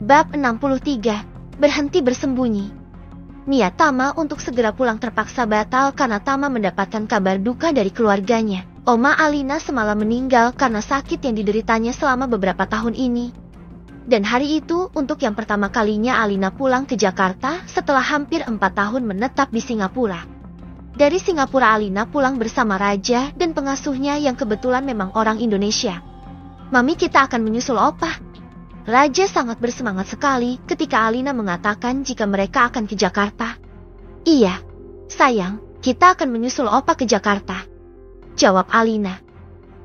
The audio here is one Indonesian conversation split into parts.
Bab 63. Berhenti bersembunyi. Niat Tama untuk segera pulang terpaksa batal karena Tama mendapatkan kabar duka dari keluarganya. Oma Alina semalam meninggal karena sakit yang dideritanya selama beberapa tahun ini. Dan hari itu untuk yang pertama kalinya Alina pulang ke Jakarta setelah hampir 4 tahun menetap di Singapura. Dari Singapura Alina pulang bersama Raja dan pengasuhnya yang kebetulan memang orang Indonesia. "Mami, kita akan menyusul Opa." Raja sangat bersemangat sekali ketika Alina mengatakan jika mereka akan ke Jakarta. "Iya, sayang, kita akan menyusul Opa ke Jakarta," jawab Alina.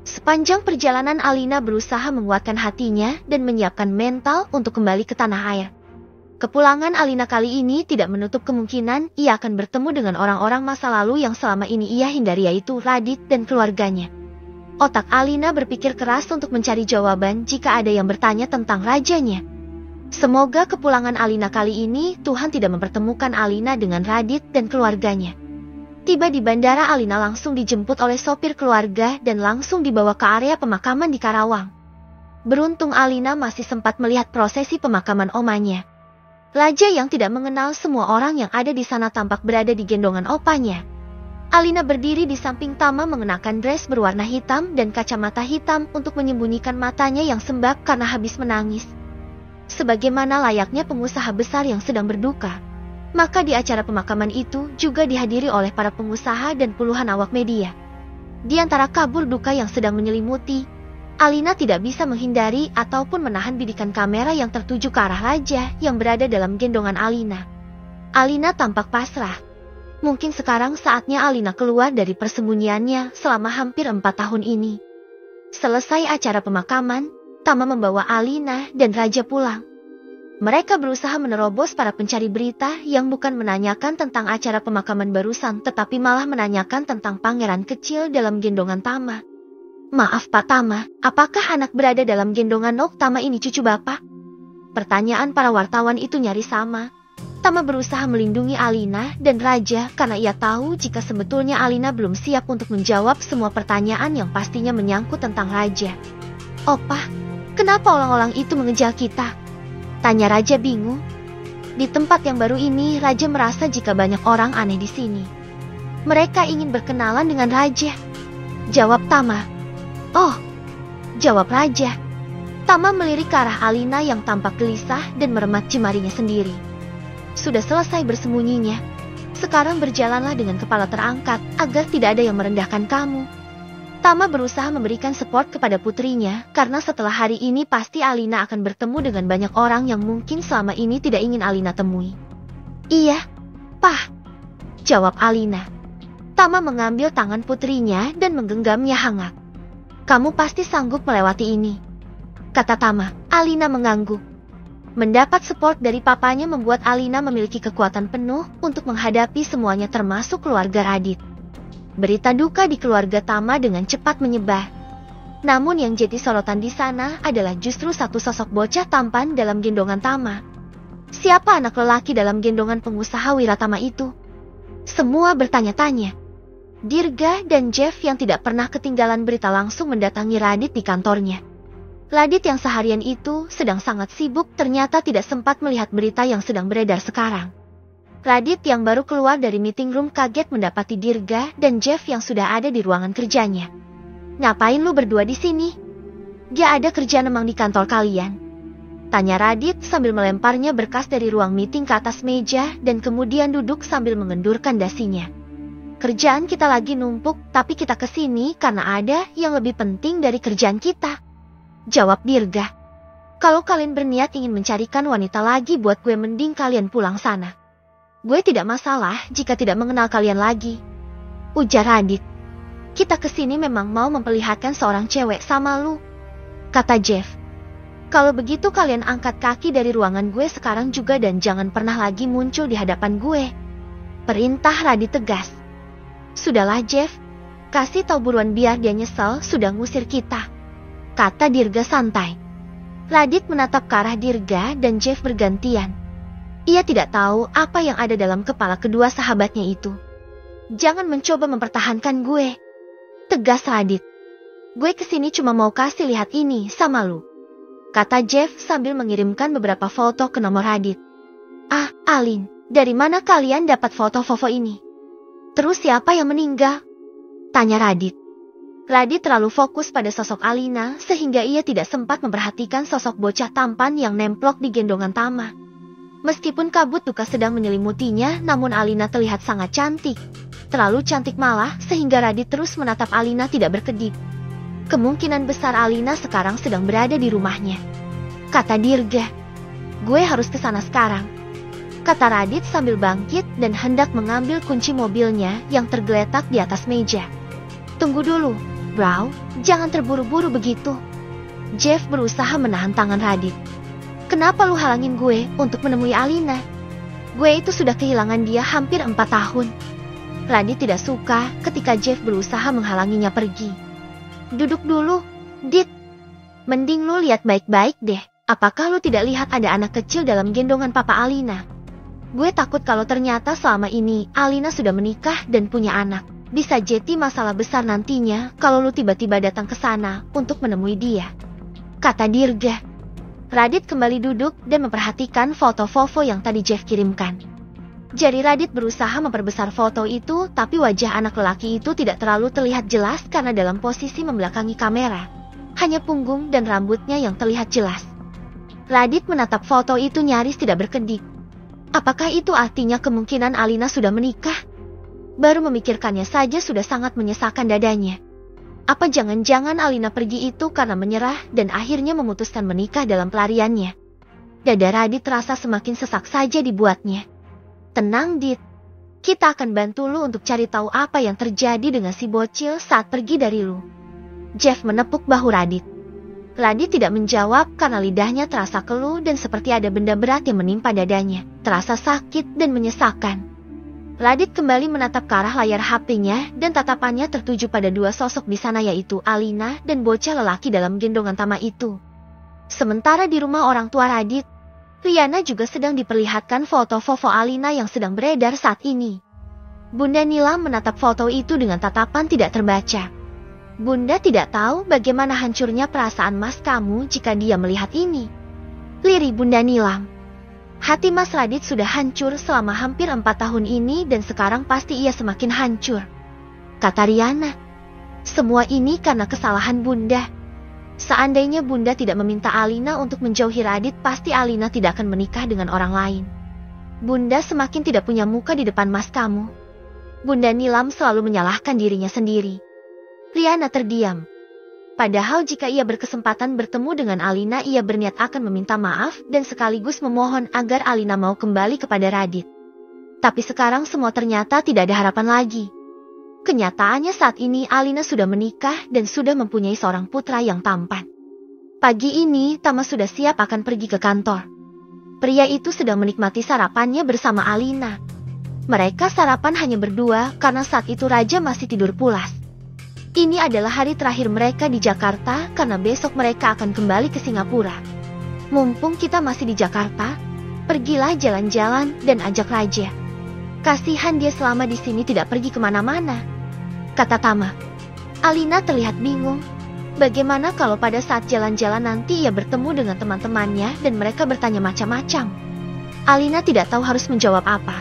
Sepanjang perjalanan Alina berusaha menguatkan hatinya dan menyiapkan mental untuk kembali ke tanah air. Kepulangan Alina kali ini tidak menutup kemungkinan ia akan bertemu dengan orang-orang masa lalu yang selama ini ia hindari, yaitu Radit dan keluarganya. Otak Alina berpikir keras untuk mencari jawaban jika ada yang bertanya tentang rajanya. Semoga kepulangan Alina kali ini Tuhan tidak mempertemukan Alina dengan Radit dan keluarganya. Tiba di bandara, Alina langsung dijemput oleh sopir keluarga dan langsung dibawa ke area pemakaman di Karawang. Beruntung Alina masih sempat melihat prosesi pemakaman omanya. Raja yang tidak mengenal semua orang yang ada di sana tampak berada di gendongan opanya. Alina berdiri di samping Tama mengenakan dress berwarna hitam dan kacamata hitam untuk menyembunyikan matanya yang sembab karena habis menangis. Sebagaimana layaknya pengusaha besar yang sedang berduka, maka di acara pemakaman itu juga dihadiri oleh para pengusaha dan puluhan awak media. Di antara kabur duka yang sedang menyelimuti, Alina tidak bisa menghindari ataupun menahan bidikan kamera yang tertuju ke arah Raja yang berada dalam gendongan Alina. Alina tampak pasrah. Mungkin sekarang saatnya Alina keluar dari persembunyiannya selama hampir 4 tahun ini. Selesai acara pemakaman, Tama membawa Alina dan Raja pulang. Mereka berusaha menerobos para pencari berita yang bukan menanyakan tentang acara pemakaman barusan, tetapi malah menanyakan tentang pangeran kecil dalam gendongan Tama. "Maaf Pak Tama, apakah anak berada dalam gendongan Nok Tama ini cucu Bapak?" Pertanyaan para wartawan itu nyaris sama. Tama berusaha melindungi Alina dan Raja karena ia tahu jika sebetulnya Alina belum siap untuk menjawab semua pertanyaan yang pastinya menyangkut tentang Raja. "Opa, kenapa orang-orang itu mengejar kita?" tanya Raja bingung. Di tempat yang baru ini, Raja merasa jika banyak orang aneh di sini. "Mereka ingin berkenalan dengan Raja," jawab Tama. "Oh," jawab Raja. Tama melirik ke arah Alina yang tampak gelisah dan meremat jemarinya sendiri. "Sudah selesai bersembunyinya. Sekarang berjalanlah dengan kepala terangkat agar tidak ada yang merendahkan kamu." Tama berusaha memberikan support kepada putrinya karena setelah hari ini pasti Alina akan bertemu dengan banyak orang yang mungkin selama ini tidak ingin Alina temui. "Iya, Pah," jawab Alina. Tama mengambil tangan putrinya dan menggenggamnya hangat. "Kamu pasti sanggup melewati ini," kata Tama. Alina mengangguk. Mendapat support dari papanya membuat Alina memiliki kekuatan penuh untuk menghadapi semuanya termasuk keluarga Radit. Berita duka di keluarga Tama dengan cepat menyebar. Namun yang jadi sorotan di sana adalah justru satu sosok bocah tampan dalam gendongan Tama. Siapa anak lelaki dalam gendongan pengusaha Wiratama itu? Semua bertanya-tanya. Dirga dan Jeff yang tidak pernah ketinggalan berita langsung mendatangi Radit di kantornya. Radit yang seharian itu sedang sangat sibuk ternyata tidak sempat melihat berita yang sedang beredar sekarang. Radit yang baru keluar dari meeting room kaget mendapati Dirga dan Jeff yang sudah ada di ruangan kerjanya. "Ngapain lu berdua di sini? Gak ada kerjaan emang di kantor kalian?" tanya Radit sambil melemparnya berkas dari ruang meeting ke atas meja dan kemudian duduk sambil mengendurkan dasinya. "Kerjaan kita lagi numpuk, tapi kita kesini karena ada yang lebih penting dari kerjaan kita," jawab Dirga. "Kalau kalian berniat ingin mencarikan wanita lagi buat gue, mending kalian pulang sana. Gue tidak masalah jika tidak mengenal kalian lagi," ujar Radit. "Kita kesini memang mau memperlihatkan seorang cewek sama lu," kata Jeff. "Kalau begitu kalian angkat kaki dari ruangan gue sekarang juga dan jangan pernah lagi muncul di hadapan gue," perintah Radit tegas. "Sudahlah Jeff, kasih tahu buruan biar dia nyesel sudah ngusir kita," kata Dirga santai. Radit menatap ke arah Dirga dan Jeff bergantian. Ia tidak tahu apa yang ada dalam kepala kedua sahabatnya itu. "Jangan mencoba mempertahankan gue," tegas Radit. "Gue kesini cuma mau kasih lihat ini sama lu." kata Jeff sambil mengirimkan beberapa foto ke nomor Radit. Ah, Alin, dari mana kalian dapat foto Vovo ini? Terus siapa yang meninggal? Tanya Radit. Radit terlalu fokus pada sosok Alina sehingga ia tidak sempat memperhatikan sosok bocah tampan yang nemplok di gendongan Tama. Meskipun kabut duka sedang menyelimutinya, namun Alina terlihat sangat cantik. Terlalu cantik malah sehingga Radit terus menatap Alina tidak berkedip. Kemungkinan besar Alina sekarang sedang berada di rumahnya. Kata Dirga. Gue harus ke sana sekarang. Kata Radit sambil bangkit dan hendak mengambil kunci mobilnya yang tergeletak di atas meja. Tunggu dulu, bro, jangan terburu-buru begitu. Jeff berusaha menahan tangan Radit. Kenapa lu halangin gue untuk menemui Alina? Gue itu sudah kehilangan dia hampir 4 tahun. Radit tidak suka ketika Jeff berusaha menghalanginya pergi. Duduk dulu, Dit. Mending lu lihat baik-baik deh. Apakah lu tidak lihat ada anak kecil dalam gendongan Papa Alina? Gue takut kalau ternyata selama ini Alina sudah menikah dan punya anak. Bisa jadi masalah besar nantinya kalau lu tiba-tiba datang ke sana untuk menemui dia. Kata Dirga. Radit kembali duduk dan memperhatikan foto Vovo yang tadi Jeff kirimkan. Jari Radit berusaha memperbesar foto itu, tapi wajah anak lelaki itu tidak terlalu terlihat jelas karena dalam posisi membelakangi kamera. Hanya punggung dan rambutnya yang terlihat jelas. Radit menatap foto itu nyaris tidak berkedip. Apakah itu artinya kemungkinan Alina sudah menikah? Baru memikirkannya saja sudah sangat menyesakan dadanya. Apa jangan-jangan Alina pergi itu karena menyerah dan akhirnya memutuskan menikah dalam pelariannya? Dada Radit terasa semakin sesak saja dibuatnya. Tenang, Dit. Kita akan bantu lu untuk cari tahu apa yang terjadi dengan si bocil saat pergi dari lu. Jeff menepuk bahu Radit. Radit tidak menjawab karena lidahnya terasa keluh dan seperti ada benda berat yang menimpa dadanya. Terasa sakit dan menyesakan. Radit kembali menatap ke arah layar HP-nya dan tatapannya tertuju pada dua sosok di sana, yaitu Alina dan bocah lelaki dalam gendongan Tama itu. Sementara di rumah orang tua Radit, Riana juga sedang diperlihatkan foto Vovo Alina yang sedang beredar saat ini. Bunda Nilam menatap foto itu dengan tatapan tidak terbaca. Bunda tidak tahu bagaimana hancurnya perasaan mas kamu jika dia melihat ini. Lirih Bunda Nilam. Hati Mas Radit sudah hancur selama hampir 4 tahun ini dan sekarang pasti ia semakin hancur. Kata Riana. Semua ini karena kesalahan Bunda. Seandainya Bunda tidak meminta Alina untuk menjauhi Radit, pasti Alina tidak akan menikah dengan orang lain. Bunda semakin tidak punya muka di depan mas kamu. Bunda Nilam selalu menyalahkan dirinya sendiri. Riana terdiam. Padahal jika ia berkesempatan bertemu dengan Alina, ia berniat akan meminta maaf dan sekaligus memohon agar Alina mau kembali kepada Radit. Tapi sekarang semua ternyata tidak ada harapan lagi. Kenyataannya saat ini Alina sudah menikah dan sudah mempunyai seorang putra yang tampan. Pagi ini Tama sudah siap akan pergi ke kantor. Pria itu sedang menikmati sarapannya bersama Alina. Mereka sarapan hanya berdua karena saat itu Raja masih tidur pulas. Ini adalah hari terakhir mereka di Jakarta karena besok mereka akan kembali ke Singapura. Mumpung kita masih di Jakarta, pergilah jalan-jalan dan ajak Raja. Kasihan dia selama di sini tidak pergi kemana-mana. Kata Tama. Alina terlihat bingung. Bagaimana kalau pada saat jalan-jalan nanti ia bertemu dengan teman-temannya dan mereka bertanya macam-macam? Alina tidak tahu harus menjawab apa.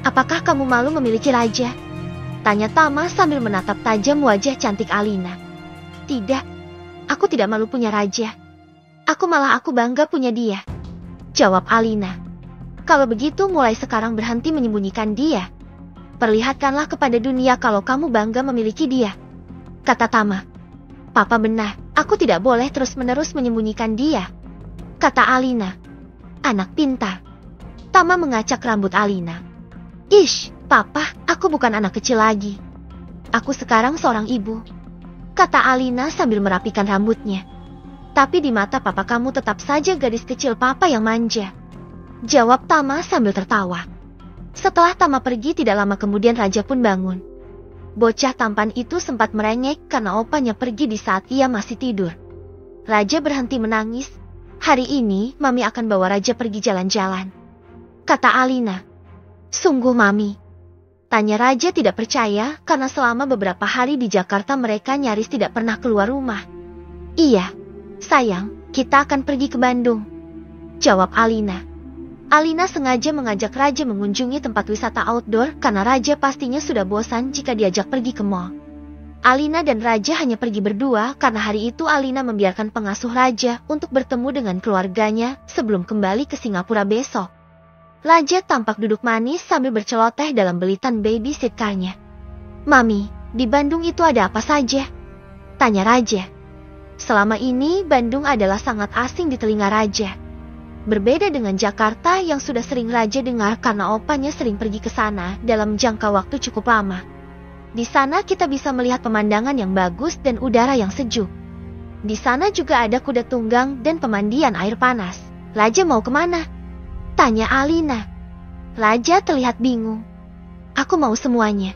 Apakah kamu malu memiliki Raja? Tanya Tama sambil menatap tajam wajah cantik Alina. Tidak, aku tidak malu punya Raja. Aku bangga punya dia. Jawab Alina. Kalau begitu mulai sekarang berhenti menyembunyikan dia. Perlihatkanlah kepada dunia kalau kamu bangga memiliki dia. Kata Tama. Papa benar, aku tidak boleh terus-menerus menyembunyikan dia. Kata Alina. Anak pintar. Tama mengacak rambut Alina. Ish, Papa, aku bukan anak kecil lagi. Aku sekarang seorang ibu. Kata Alina sambil merapikan rambutnya. Tapi di mata Papa kamu tetap saja gadis kecil Papa yang manja. Jawab Tama sambil tertawa. Setelah Tama pergi tidak lama kemudian Raja pun bangun. Bocah tampan itu sempat merengek karena opanya pergi di saat ia masih tidur. Raja berhenti menangis. Hari ini Mami akan bawa Raja pergi jalan-jalan. Kata Alina. Sungguh Mami? Tanya Raja tidak percaya karena selama beberapa hari di Jakarta mereka nyaris tidak pernah keluar rumah. Iya, sayang, Kita akan pergi ke Bandung, jawab Alina. Alina sengaja mengajak Raja mengunjungi tempat wisata outdoor karena Raja pastinya sudah bosan jika diajak pergi ke mall. Alina dan Raja hanya pergi berdua karena hari itu Alina membiarkan pengasuh Raja untuk bertemu dengan keluarganya sebelum kembali ke Singapura besok. Raja tampak duduk manis sambil berceloteh dalam belitan baby sitcarnya. Mami, di Bandung itu ada apa saja? Tanya Raja. Selama ini Bandung adalah sangat asing di telinga Raja. Berbeda dengan Jakarta yang sudah sering Raja dengar karena opanya sering pergi ke sana dalam jangka waktu cukup lama. Di sana kita bisa melihat pemandangan yang bagus dan udara yang sejuk. Di sana juga ada kuda tunggang dan pemandian air panas. Raja mau kemana? Tanya Alina. Raja terlihat bingung. Aku mau semuanya,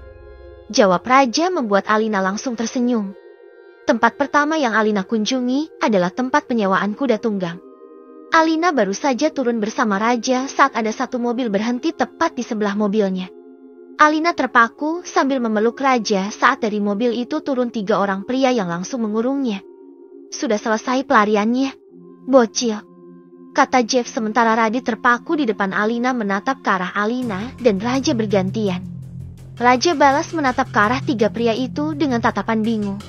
jawab Raja membuat Alina langsung tersenyum. Tempat pertama yang Alina kunjungi adalah tempat penyewaan kuda tunggang. Alina baru saja turun bersama Raja saat ada satu mobil berhenti tepat di sebelah mobilnya. Alina terpaku sambil memeluk Raja saat dari mobil itu turun 3 orang pria yang langsung mengurungnya. Sudah selesai pelariannya, bocil, kata Jeff sementara Radit terpaku di depan Alina menatap ke arah Alina dan Raja bergantian. Raja balas menatap ke arah 3 pria itu dengan tatapan bingung.